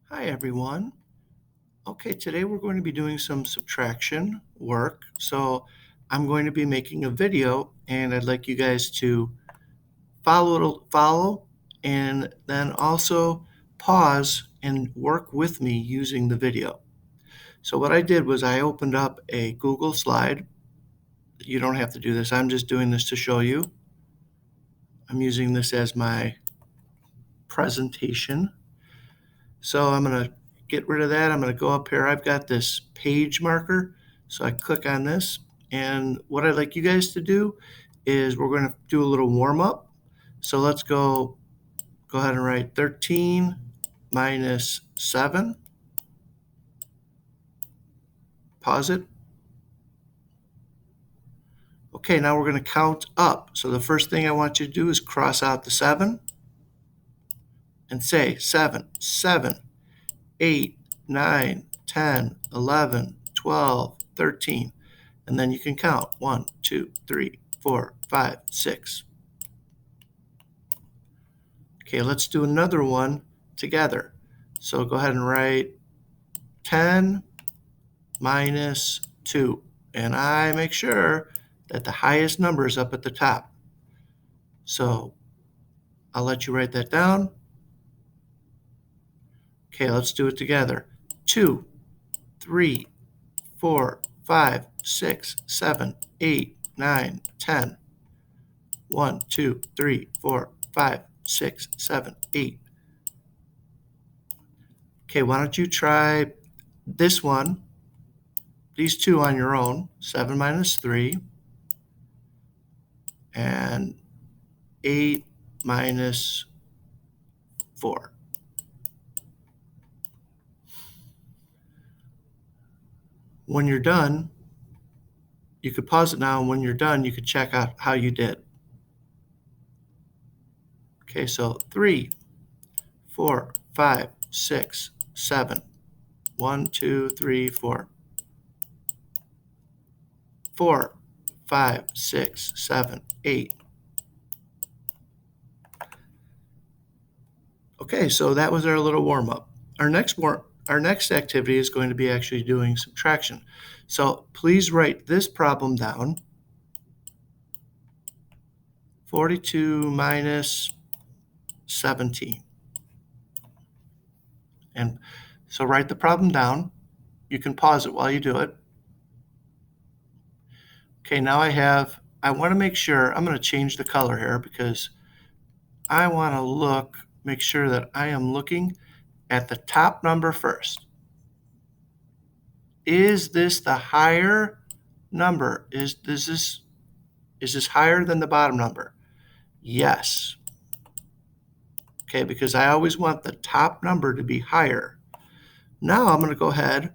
Hi everyone. Okay, today we're going to be doing some subtraction work. So I'm going to be making a video and I'd like you guys to follow and then also pause and work with me using the video. So what I did was I opened up a Google slide. You don't have to do this. I'm just doing this to show you. I'm using this as my presentation. So I'm going to get rid of that. I'm going to go up here. I've got this page marker. So I click on this. And what I'd like you guys to do is we're going to do a little warm up. So let's go ahead and write 13 minus 7. Pause it. Okay, now we're going to count up. So the first thing I want you to do is cross out the 7 and say 7, 7, 8, 9, 10, 11, 12, 13. And then you can count 1, 2, 3, 4, 5, 6. Okay, let's do another one together. So go ahead and write 10 minus 2. And I make sure that the highest number is up at the top. So I'll let you write that down. Okay, let's do it together. 2, 3, 4, 5, 6, 7, 8, 9, 10. 1, 2, 3, 4, 5, 6, 7, 8. Okay, why don't you try this one, these two on your own, 7 minus 3, and 8 minus 4. When you're done, you could pause it now, and when you're done, you could check out how you did. Okay, so 3, 4, 5, 6, 7. 1, 2, 3, 4. 4, 5, 6, 7, 8. Okay, so that was our little warm-up. Our next activity is going to be actually doing subtraction. So please write this problem down. 42 minus 17. And so write the problem down. You can pause it while you do it. Okay, now I want to make sure, I'm going to change the color here because I want to make sure that I am looking at the top number first. Is this the higher number? Is this higher than the bottom number? Yes. Okay, because I always want the top number to be higher. Now I'm going to go ahead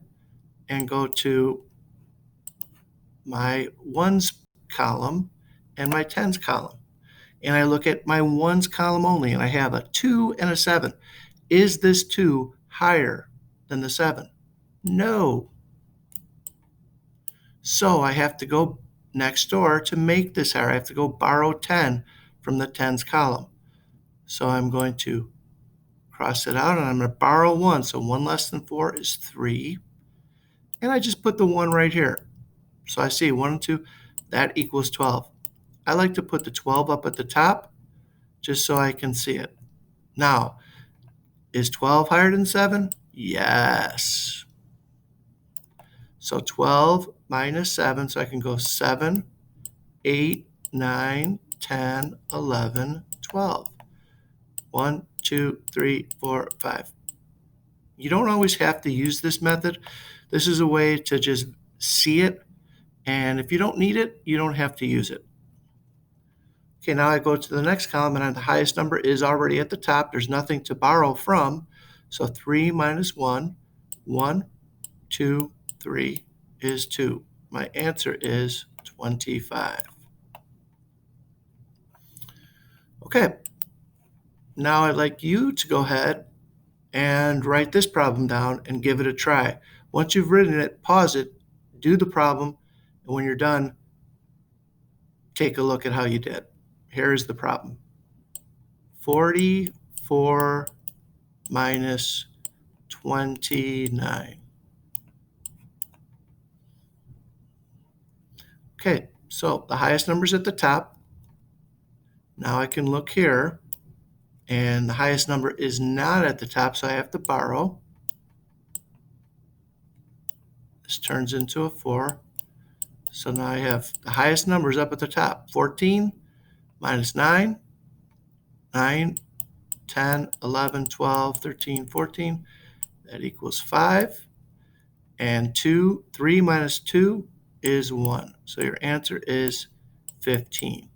and go to my ones column and my tens column. And I look at my ones column only, and I have a 2 and a 7. Is this 2 higher than the 7? No. So I have to go next door to make this higher. I have to go borrow 10 from the tens column. So I'm going to cross it out, and I'm going to borrow 1. So 1 less than 4 is 3. And I just put the 1 right here. So I see 1 and 2, that equals 12. I like to put the 12 up at the top just so I can see it. Now, is 12 higher than 7? Yes. So 12 minus 7, so I can go 7, 8, 9, 10, 11, 12. 1, 2, 3, 4, 5. You don't always have to use this method. This is a way to just see it, and if you don't need it, you don't have to use it. Okay, now I go to the next column, and the highest number is already at the top. There's nothing to borrow from. So 3 minus 1, 1, 2, 3 is 2. My answer is 25. Okay, now I'd like you to go ahead and write this problem down and give it a try. Once you've written it, pause it, do the problem, and when you're done, take a look at how you did. Here's the problem. 44 minus 29. Okay, so the highest number is at the top. Now I can look here, and the highest number is not at the top, so I have to borrow. This turns into a 4. So now I have the highest numbers up at the top. 14 minus 9, 9, 10, 11, 12, 13, 14. That equals 5. And 2, 3 minus 2 is 1. So your answer is 15.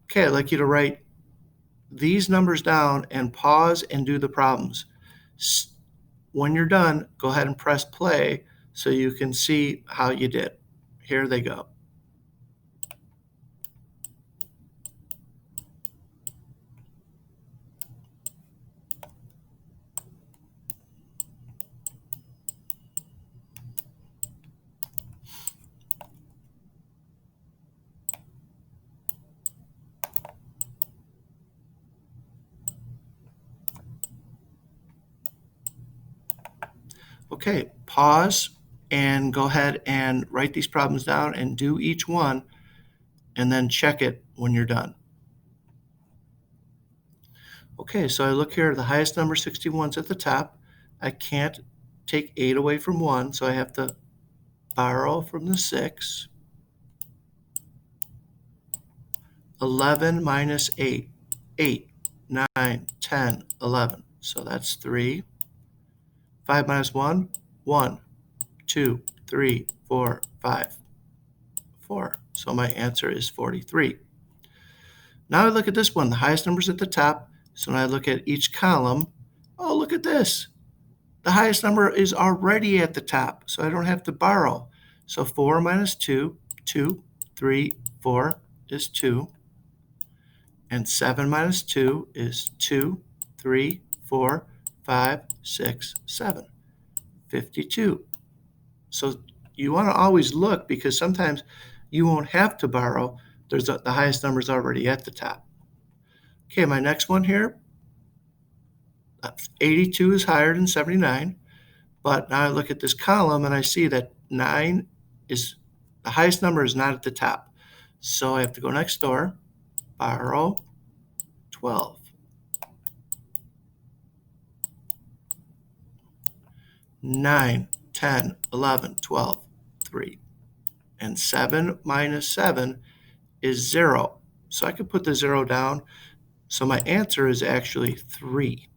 Okay, I'd like you to write these numbers down and pause and do the problems. When you're done, go ahead and press play so you can see how you did. Here they go. Okay, pause and go ahead and write these problems down and do each one, and then check it when you're done. Okay, so I look here, the highest number 61 is at the top. I can't take 8 away from 1, so I have to borrow from the 6. 11 minus 8, 8, 9, 10, 11. So that's 3. 5 minus 1, 1, 2, 3, 4, 5, 4. So my answer is 43. Now I look at this one. The highest number is at the top. So when I look at each column, oh, look at this. The highest number is already at the top, so I don't have to borrow. So 4 minus 2, 2, 3, 4 is 2. And 7 minus 2 is 2, 3, 4, 5, 6, 7. 52. So you want to always look because sometimes you won't have to borrow. The highest number is already at the top. Okay, my next one here, 82 is higher than 79. But now I look at this column and I see that 9 is, the highest number is not at the top. So I have to go next door, borrow 12. 9, 10, 11, 12, 3. And 7 minus 7 is 0. So I could put the 0 down. So my answer is actually 3.